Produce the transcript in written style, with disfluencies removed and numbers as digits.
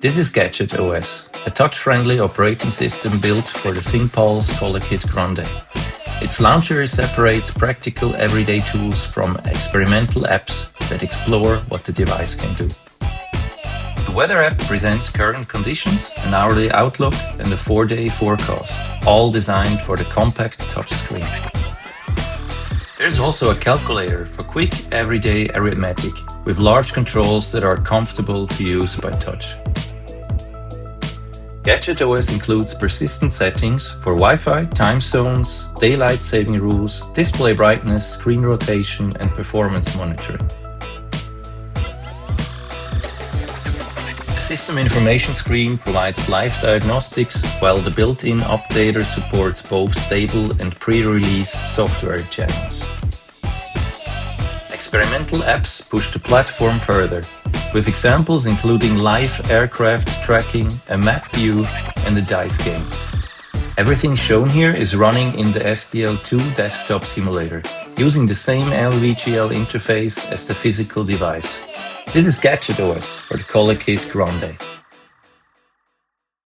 This is Gadget OS, a touch-friendly operating system built for the ThinkPulse ColorKit Grande. Its launcher separates practical everyday tools from experimental apps that explore what the device can do. The weather app presents current conditions, an hourly outlook, and a 4-day forecast, all designed for the compact touchscreen. There's also a calculator for quick, everyday arithmetic, with large controls that are comfortable to use by touch. Gadget OS includes persistent settings for Wi-Fi, time zones, daylight saving rules, display brightness, screen rotation, and performance monitoring. The system information screen provides live diagnostics, while the built-in updater supports both stable and pre-release software channels. Experimental apps push the platform further, with examples including live aircraft tracking, a map view, and a dice game. Everything shown here is running in the SDL2 desktop simulator, using the same LVGL interface as the physical device. This is Gadget OS for the ColorKit Grande.